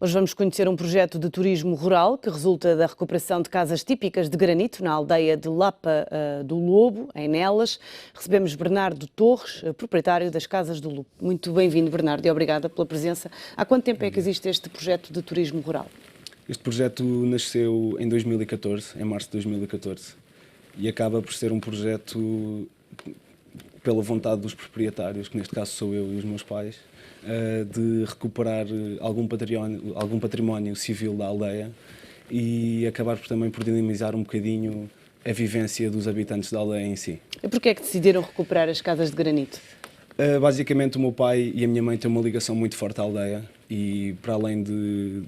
Hoje vamos conhecer um projeto de turismo rural que resulta da recuperação de casas típicas de granito na aldeia de Lapa do Lobo, em Nelas. Recebemos Bernardo Torres, proprietário das Casas do Lobo. Muito bem-vindo, Bernardo, e obrigada pela presença. Há quanto tempo é que existe este projeto de turismo rural? Este projeto nasceu em 2014, em março de 2014, e acaba por ser um projeto pela vontade dos proprietários, que neste caso sou eu e os meus pais, de recuperar algum património civil da aldeia e acabar também por dinamizar um bocadinho a vivência dos habitantes da aldeia em si. E porquê é que decidiram recuperar as casas de granito? Basicamente, o meu pai e a minha mãe têm uma ligação muito forte à aldeia e, para além de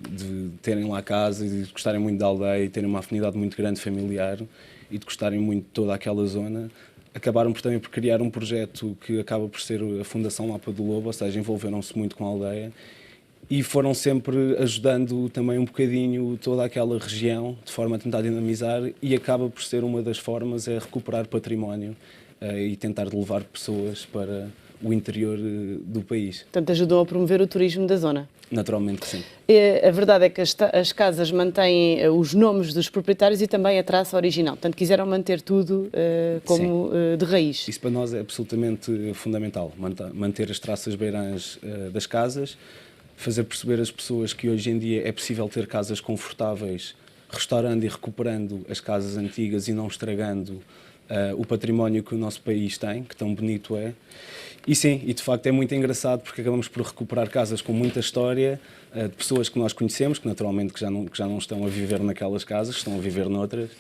terem lá casa e de gostarem muito da aldeia e terem uma afinidade muito grande familiar e de gostarem muito de toda aquela zona, acabaram também por criar um projeto que acaba por ser a Fundação Lapa do Lobo, ou seja, envolveram-se muito com a aldeia e foram sempre ajudando também um bocadinho toda aquela região, de forma a tentar dinamizar, e acaba por ser uma das formas é recuperar património e tentar levar pessoas para o interior do país. Portanto, ajudou a promover o turismo da zona. Naturalmente que sim. A verdade é que as casas mantêm os nomes dos proprietários e também a traça original. Portanto, quiseram manter tudo como de raiz. Isso para nós é absolutamente fundamental, manter as traças beirãs das casas, fazer perceber às pessoas que hoje em dia é possível ter casas confortáveis, restaurando e recuperando as casas antigas e não estragando o património que o nosso país tem, que tão bonito é. E sim, e de facto é muito engraçado porque acabamos por recuperar casas com muita história, de pessoas que nós conhecemos, que naturalmente que já não estão a viver naquelas casas, estão a viver noutras,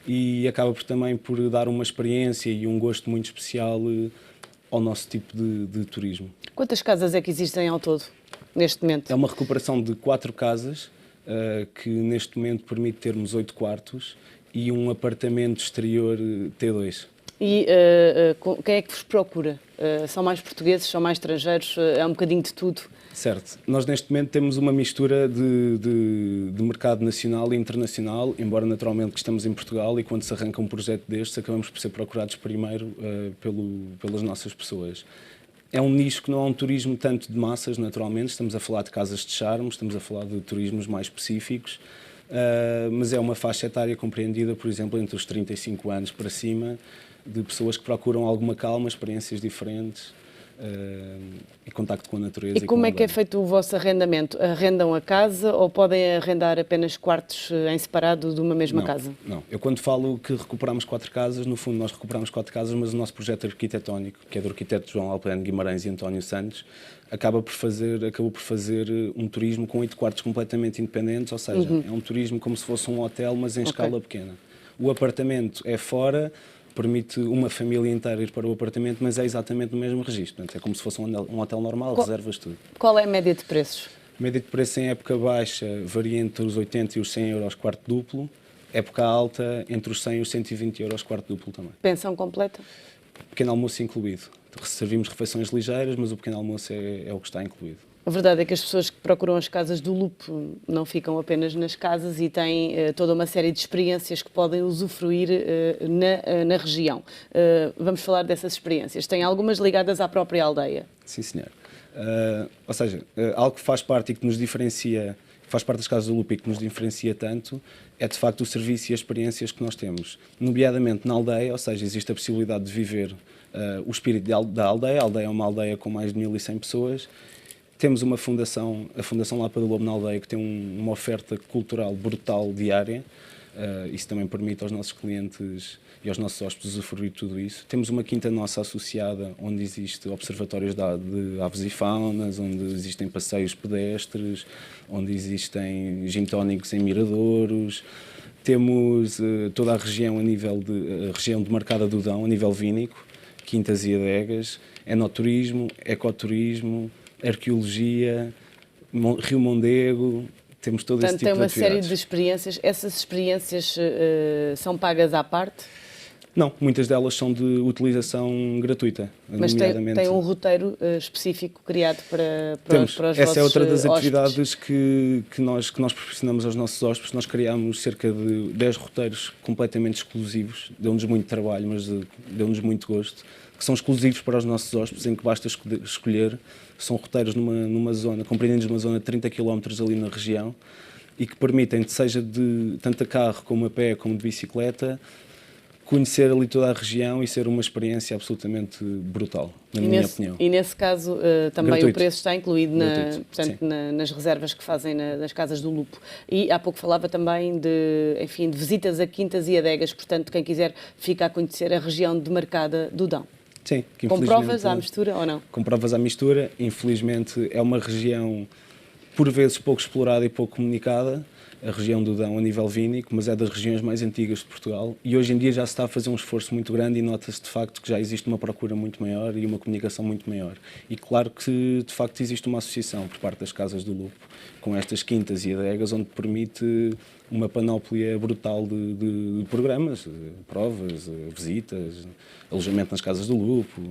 e acaba por também por dar uma experiência e um gosto muito especial ao nosso tipo de turismo. Quantas casas é que existem ao todo, neste momento? É uma recuperação de 4 casas, que neste momento permite termos 8 quartos e um apartamento exterior T2. E quem é que vos procura? São mais portugueses, são mais estrangeiros? É um bocadinho de tudo? Certo. Nós neste momento temos uma mistura de mercado nacional e internacional, embora naturalmente que estamos em Portugal e quando se arranca um projeto destes acabamos por ser procurados primeiro pelas nossas pessoas. É um nicho que não é um turismo tanto de massas, naturalmente, estamos a falar de casas de charme, estamos a falar de turismos mais específicos, mas é uma faixa etária compreendida, por exemplo, entre os 35 anos para cima, de pessoas que procuram alguma calma, experiências diferentes e contacto com a natureza. E como é que é feito o vosso arrendamento? Arrendam a casa ou podem arrendar apenas quartos em separado de uma mesma casa? Não, eu quando falo que recuperamos 4 casas, no fundo nós recuperamos 4 casas, mas o nosso projeto arquitetónico, que é do arquiteto João Alperne Guimarães e António Santos, acabou por fazer um turismo com 8 quartos completamente independentes, ou seja, é um turismo como se fosse um hotel, mas em escala pequena. O apartamento é fora, permite uma família inteira ir para o apartamento, mas é exatamente no mesmo registro. Portanto, é como se fosse um hotel normal, reservas tudo. Qual é a média de preços? A média de preço em época baixa varia entre os 80 e os 100 euros quarto duplo. Época alta, entre os 100 e os 120 euros quarto duplo também. Pensão completa? Pequeno almoço incluído. Servimos refeições ligeiras, mas o pequeno almoço é o que está incluído. A verdade é que as pessoas que procuram as casas do Lobo não ficam apenas nas casas e têm toda uma série de experiências que podem usufruir na região. Vamos falar dessas experiências. Tem algumas ligadas à própria aldeia. Sim, senhor. Ou seja, algo que faz parte e que nos diferencia, que faz parte das casas do Lobo e que nos diferencia tanto, é de facto o serviço e as experiências que nós temos. Nomeadamente na aldeia, ou seja, existe a possibilidade de viver o espírito da aldeia. A aldeia é uma aldeia com mais de 1100 pessoas. Temos uma fundação, a Fundação Lapa do Lobo na aldeia, que tem uma oferta cultural brutal diária. Isso também permite aos nossos clientes e aos nossos hóspedes usufruir de tudo isso. Temos uma quinta nossa associada, onde existem observatórios de aves e faunas, onde existem passeios pedestres, onde existem gin tónicos em miradouros. Temos toda a região a região demarcada do Dão, a nível vínico, quintas e adegas, enoturismo, ecoturismo, arqueologia, Rio Mondego, temos todo esse tipo de atividades. Portanto, tem uma série de experiências. Essas experiências são pagas à parte? Não, muitas delas são de utilização gratuita. Mas tem um roteiro específico criado para os vossos Essa é outra das hóspedes. atividades que nós proporcionamos aos nossos hóspedes. Nós criámos cerca de 10 roteiros completamente exclusivos, deu-nos muito trabalho, mas deu-nos muito gosto, que são exclusivos para os nossos hóspedes, em que basta escolher são roteiros numa zona, compreendidos numa zona de 30 km ali na região, e que permitem, seja de tanto a carro como a pé como de bicicleta, conhecer ali toda a região e ser uma experiência absolutamente brutal, na minha opinião. E nesse caso também Gratuito. o preço está incluído portanto, Sim. nas reservas que fazem nas Casas do Lupo. E há pouco falava também de visitas a quintas e adegas, portanto quem quiser fica a conhecer a região demarcada do Dão. Sim, que Com provas à mistura ou não? Com provas à mistura, infelizmente é uma região por vezes pouco explorada e pouco comunicada, a região do Dão a nível vínico, mas é das regiões mais antigas de Portugal e hoje em dia já se está a fazer um esforço muito grande e nota-se de facto que já existe uma procura muito maior e uma comunicação muito maior. E claro que de facto existe uma associação por parte das Casas do Lupo com estas quintas e adegas onde permite uma panóplia brutal de programas, provas, visitas, alojamento nas Casas do Lupo.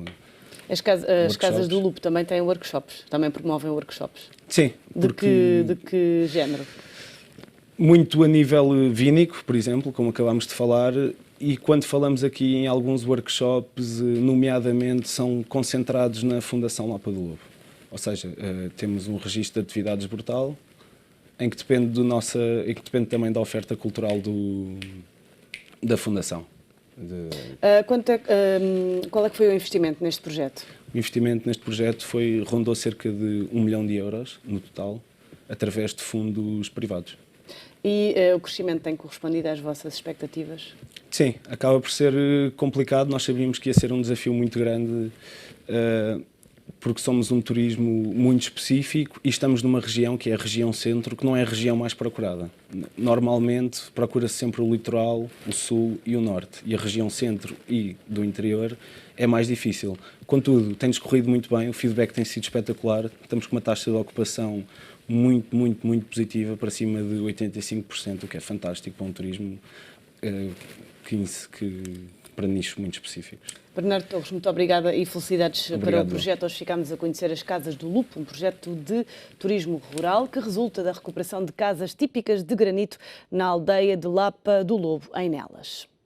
As Casas do Lupo também têm workshops, também promovem workshops. Sim. De que género? Muito a nível vínico, por exemplo, como acabámos de falar, e quando falamos aqui em alguns workshops, nomeadamente, são concentrados na Fundação Lapa do Lobo. Ou seja, temos um registro de atividades brutal, em que depende também da oferta cultural da Fundação. Qual é que foi o investimento neste projeto? O investimento neste projeto rondou cerca de 1 milhão de euros no total, através de fundos privados. E o crescimento tem correspondido às vossas expectativas? Sim, acaba por ser complicado. Nós sabíamos que ia ser um desafio muito grande, porque somos um turismo muito específico e estamos numa região que é a região centro, que não é a região mais procurada. Normalmente procura-se sempre o litoral, o sul e o norte, e a região centro e do interior é mais difícil. Contudo, tem-nos corrido muito bem, o feedback tem sido espetacular, estamos com uma taxa de ocupação muito, muito, muito positiva, para cima de 85%, o que é fantástico para um turismo que para nichos muito específicos. Bernardo Torres, muito obrigada e felicidades para o projeto. Obrigado. Hoje ficámos a conhecer as Casas do Lupo, um projeto de turismo rural que resulta da recuperação de casas típicas de granito na aldeia de Lapa do Lobo, em Nelas.